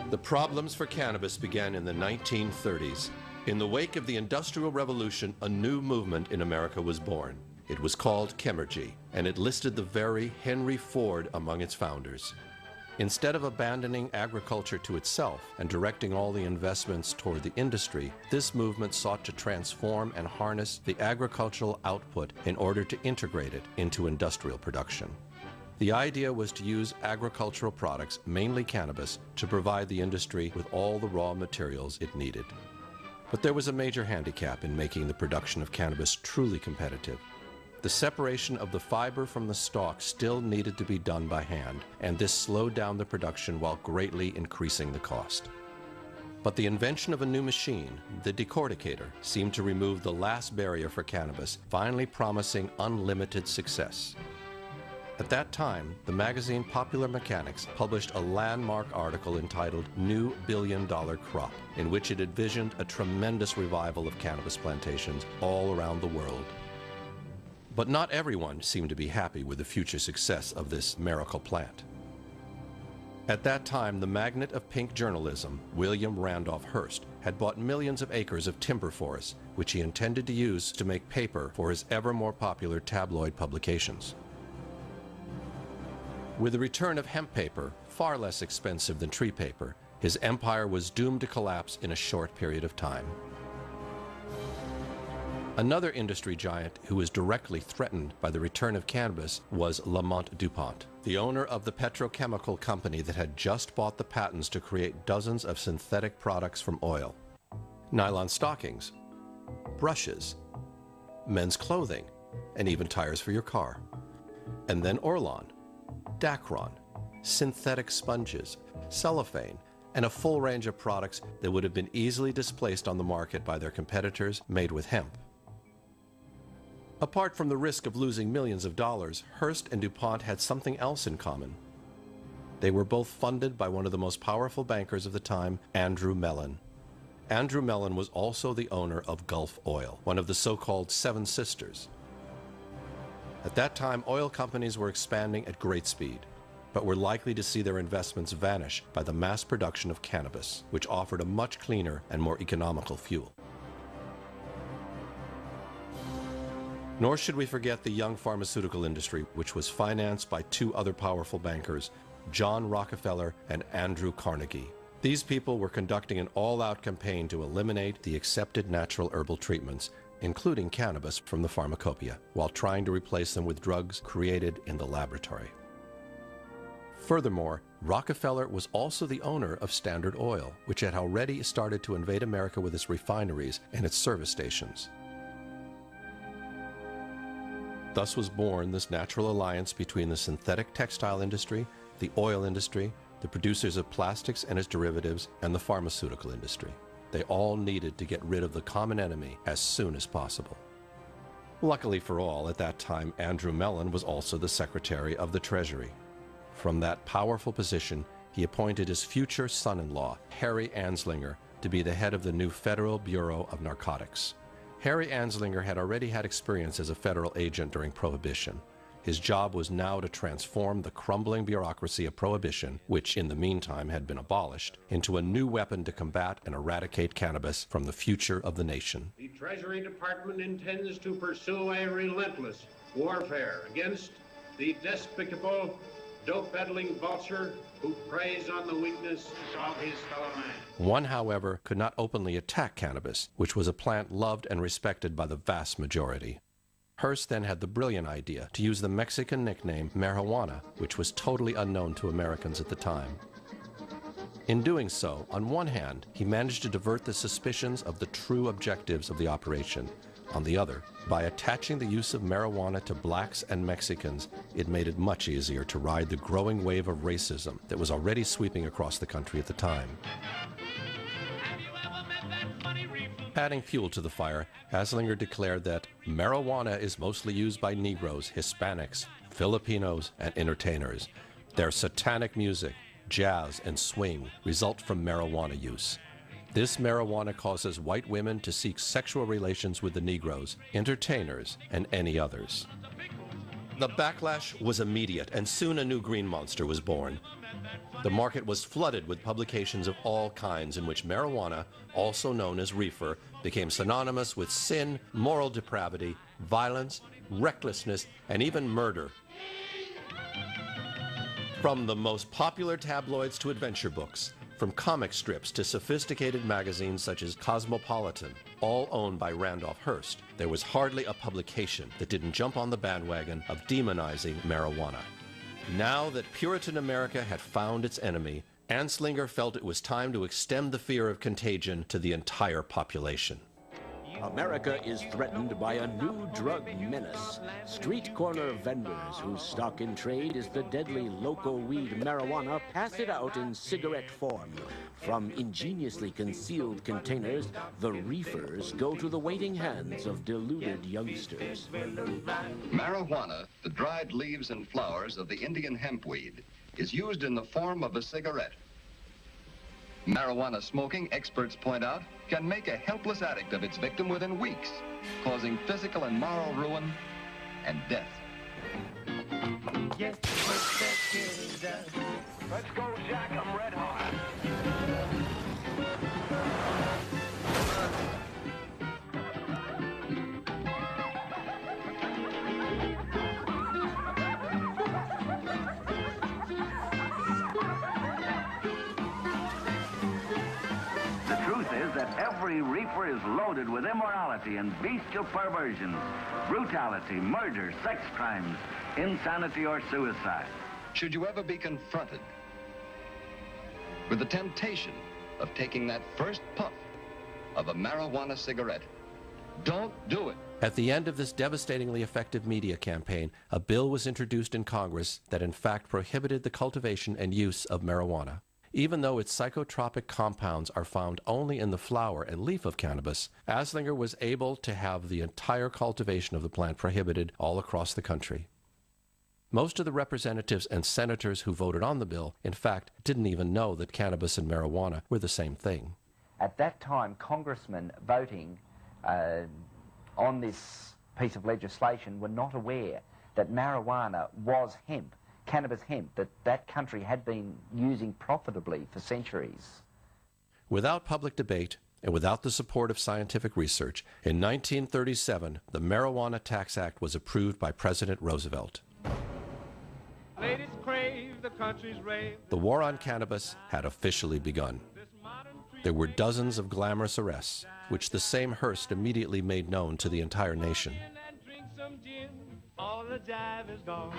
The problems for cannabis began in the 1930s. In the wake of the Industrial Revolution, a new movement in America was born. It was called Chemergy, and it listed the very Henry Ford among its founders. Instead of abandoning agriculture to itself and directing all the investments toward the industry, this movement sought to transform and harness the agricultural output in order to integrate it into industrial production. The idea was to use agricultural products, mainly cannabis, to provide the industry with all the raw materials it needed. But there was a major handicap in making the production of cannabis truly competitive. The separation of the fiber from the stalk still needed to be done by hand, and this slowed down the production while greatly increasing the cost. But the invention of a new machine, the decorticator, seemed to remove the last barrier for cannabis, finally promising unlimited success. At that time, the magazine Popular Mechanics published a landmark article entitled New Billion-Dollar Crop, in which it envisioned a tremendous revival of cannabis plantations all around the world. But not everyone seemed to be happy with the future success of this miracle plant. At that time, the magnate of pink journalism, William Randolph Hearst, had bought millions of acres of timber forests, which he intended to use to make paper for his ever more popular tabloid publications. With the return of hemp paper, far less expensive than tree paper, his empire was doomed to collapse in a short period of time. Another industry giant who was directly threatened by the return of cannabis was Lamont DuPont, the owner of the petrochemical company that had just bought the patents to create dozens of synthetic products from oil. Nylon stockings, brushes, men's clothing, and even tires for your car. And then Orlon, Dacron, synthetic sponges, cellophane, and a full range of products that would have been easily displaced on the market by their competitors made with hemp. Apart from the risk of losing millions of dollars, Hearst and DuPont had something else in common. They were both funded by one of the most powerful bankers of the time, Andrew Mellon. Andrew Mellon was also the owner of Gulf Oil, one of the so-called Seven Sisters. At that time, oil companies were expanding at great speed, but were likely to see their investments vanish by the mass production of cannabis, which offered a much cleaner and more economical fuel. Nor should we forget the young pharmaceutical industry, which was financed by two other powerful bankers, John Rockefeller and Andrew Carnegie. These people were conducting an all-out campaign to eliminate the accepted natural herbal treatments, including cannabis, from the pharmacopoeia, while trying to replace them with drugs created in the laboratory. Furthermore, Rockefeller was also the owner of Standard Oil, which had already started to invade America with its refineries and its service stations. Thus was born this natural alliance between the synthetic textile industry, the oil industry, the producers of plastics and its derivatives, and the pharmaceutical industry. They all needed to get rid of the common enemy as soon as possible. Luckily for all, at that time, Andrew Mellon was also the Secretary of the Treasury. From that powerful position, he appointed his future son-in-law, Harry Anslinger, to be the head of the new Federal Bureau of Narcotics. Harry Anslinger had already had experience as a federal agent during Prohibition. His job was now to transform the crumbling bureaucracy of Prohibition, which in the meantime had been abolished, into a new weapon to combat and eradicate cannabis from the future of the nation. The Treasury Department intends to pursue a relentless warfare against the despicable, dope-peddling vulture who preys on the weakness of his fellow man. One, however, could not openly attack cannabis, which was a plant loved and respected by the vast majority. Hearst then had the brilliant idea to use the Mexican nickname marijuana, which was totally unknown to Americans at the time. In doing so, on one hand, he managed to divert the suspicions of the true objectives of the operation. On the other, by attaching the use of marijuana to blacks and Mexicans, it made it much easier to ride the growing wave of racism that was already sweeping across the country at the time. Adding fuel to the fire, Anslinger declared that marijuana is mostly used by Negroes, Hispanics, Filipinos, and entertainers. Their satanic music, jazz, and swing result from marijuana use. This marijuana causes white women to seek sexual relations with the Negroes, entertainers, and any others. The backlash was immediate, and soon a new green monster was born. The market was flooded with publications of all kinds in which marijuana, also known as reefer, became synonymous with sin, moral depravity, violence, recklessness, and even murder. From the most popular tabloids to adventure books, from comic strips to sophisticated magazines such as Cosmopolitan, all owned by Randolph Hearst, there was hardly a publication that didn't jump on the bandwagon of demonizing marijuana. Now that Puritan America had found its enemy, Anslinger felt it was time to extend the fear of contagion to the entire population. America is threatened by a new drug menace. Street corner vendors whose stock in trade is the deadly loco weed marijuana pass it out in cigarette form. From ingeniously concealed containers, the reefers go to the waiting hands of deluded youngsters. Marijuana, the dried leaves and flowers of the Indian hempweed, is used in the form of a cigarette. Marijuana smoking, experts point out, can make a helpless addict of its victim within weeks, causing physical and moral ruin and death. Yes, let's go, Jack. I'm red hot. Every reefer is loaded with immorality and bestial perversions, brutality, murder, sex crimes, insanity, or suicide. Should you ever be confronted with the temptation of taking that first puff of a marijuana cigarette, don't do it. At the end of this devastatingly effective media campaign, a bill was introduced in Congress that in fact prohibited the cultivation and use of marijuana. Even though its psychotropic compounds are found only in the flower and leaf of cannabis, Anslinger was able to have the entire cultivation of the plant prohibited all across the country. Most of the representatives and senators who voted on the bill, in fact, didn't even know that cannabis and marijuana were the same thing. At that time, congressmen voting on this piece of legislation were not aware that marijuana was hemp. Cannabis hemp that country had been using profitably for centuries. Without public debate and without the support of scientific research, in 1937, the Marijuana Tax Act was approved by President Roosevelt. Ladies crave, the country's rave. The war on cannabis had officially begun. There were dozens of glamorous arrests, which the same Hearst immediately made known to the entire nation. All the jive is gone.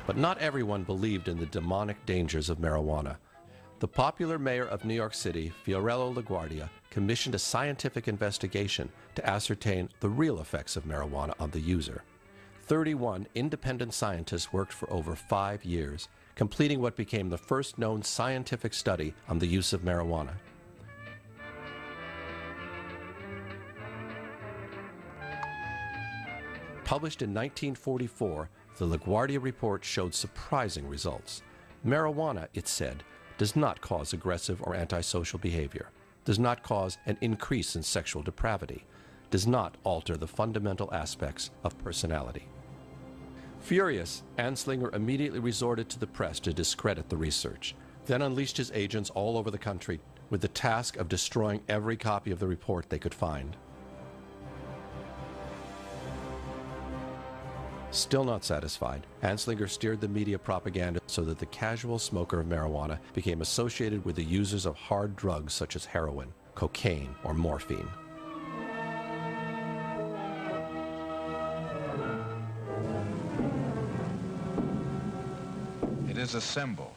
But not everyone believed in the demonic dangers of marijuana. The popular mayor of New York City, Fiorello LaGuardia, commissioned a scientific investigation to ascertain the real effects of marijuana on the user. 31 independent scientists worked for over 5 years, completing what became the first known scientific study on the use of marijuana. Published in 1944, the Laguardia Report showed surprising results. Marijuana, it said, does not cause aggressive or antisocial behavior, does not cause an increase in sexual depravity, does not alter the fundamental aspects of personality. Furious, Anslinger immediately resorted to the press to discredit the research, then unleashed his agents all over the country with the task of destroying every copy of the report they could find. Still not satisfied, Anslinger steered the media propaganda so that the casual smoker of marijuana became associated with the users of hard drugs such as heroin, cocaine, or morphine. It is a symbol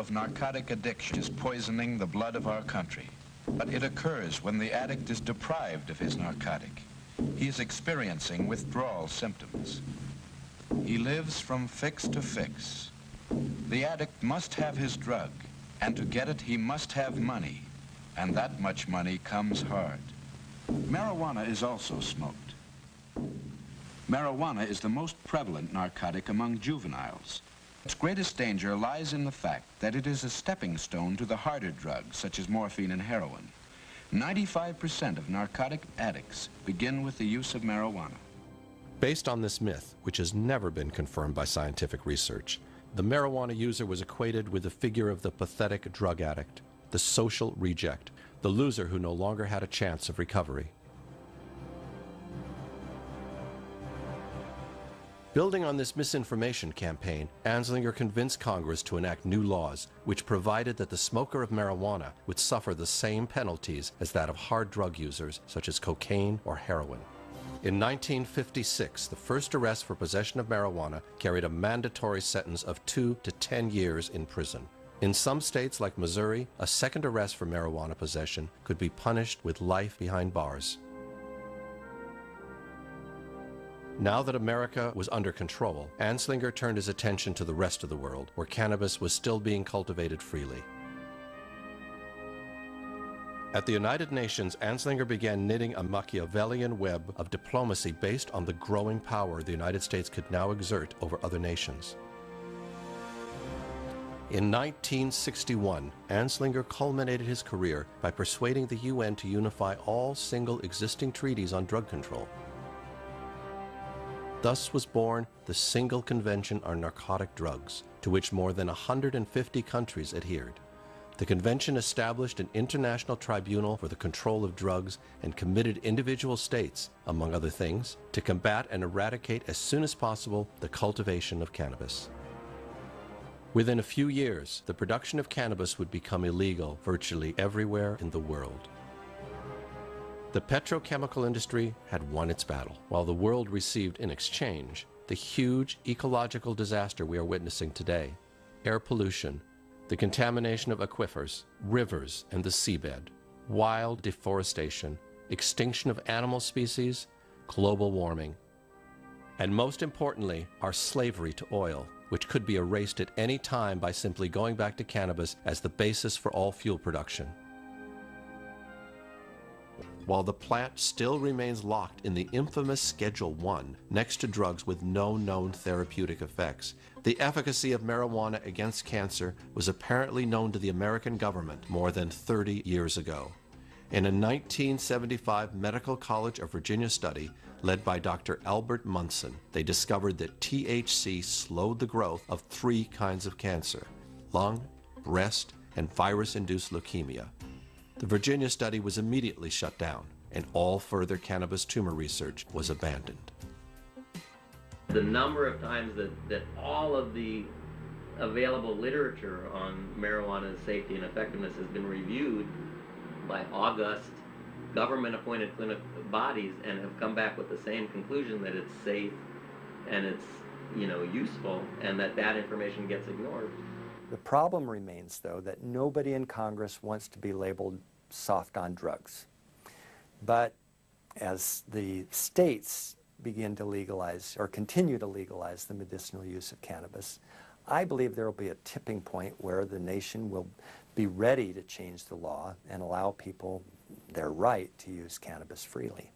of narcotic addiction, is poisoning the blood of our country. But it occurs when the addict is deprived of his narcotic. He is experiencing withdrawal symptoms. He lives from fix to fix. The addict must have his drug, and to get it he must have money, and that much money comes hard. Marijuana is also smoked. Marijuana is the most prevalent narcotic among juveniles. Its greatest danger lies in the fact that it is a stepping stone to the harder drugs, such as morphine and heroin. 95% of narcotic addicts begin with the use of marijuana. Based on this myth, which has never been confirmed by scientific research, the marijuana user was equated with the figure of the pathetic drug addict, the social reject, the loser who no longer had a chance of recovery. Building on this misinformation campaign, Anslinger convinced Congress to enact new laws which provided that the smoker of marijuana would suffer the same penalties as that of hard drug users such as cocaine or heroin. In 1956, the first arrest for possession of marijuana carried a mandatory sentence of 2 to 10 years in prison. In some states like Missouri, a second arrest for marijuana possession could be punished with life behind bars. Now that America was under control, Anslinger turned his attention to the rest of the world, where cannabis was still being cultivated freely. At the United Nations, Anslinger began knitting a Machiavellian web of diplomacy based on the growing power the United States could now exert over other nations. In 1961, Anslinger culminated his career by persuading the UN to unify all single existing treaties on drug control. Thus was born the Single Convention on Narcotic Drugs, to which more than 150 countries adhered. The convention established an international tribunal for the control of drugs and committed individual states, among other things, to combat and eradicate as soon as possible the cultivation of cannabis. Within a few years, the production of cannabis would become illegal virtually everywhere in the world. The petrochemical industry had won its battle, while the world received in exchange the huge ecological disaster we are witnessing today: air pollution, the contamination of aquifers, rivers, and the seabed, wild deforestation, extinction of animal species, global warming, and most importantly, our slavery to oil, which could be erased at any time by simply going back to cannabis as the basis for all fuel production. While the plant still remains locked in the infamous Schedule I, next to drugs with no known therapeutic effects, the efficacy of marijuana against cancer was apparently known to the American government more than 30 years ago. In a 1975 Medical College of Virginia study led by Dr. Albert Munson, they discovered that THC slowed the growth of 3 kinds of cancer: lung, breast, and virus-induced leukemia. The Virginia study was immediately shut down, and all further cannabis tumor research was abandoned. The number of times that all of the available literature on marijuana's safety and effectiveness has been reviewed by august government-appointed clinical bodies and have come back with the same conclusion, that it's safe and it's, useful, and that information gets ignored. The problem remains, though, that nobody in Congress wants to be labeled soft on drugs. But as the states begin to legalize or continue to legalize the medicinal use of cannabis, I believe there will be a tipping point where the nation will be ready to change the law and allow people their right to use cannabis freely.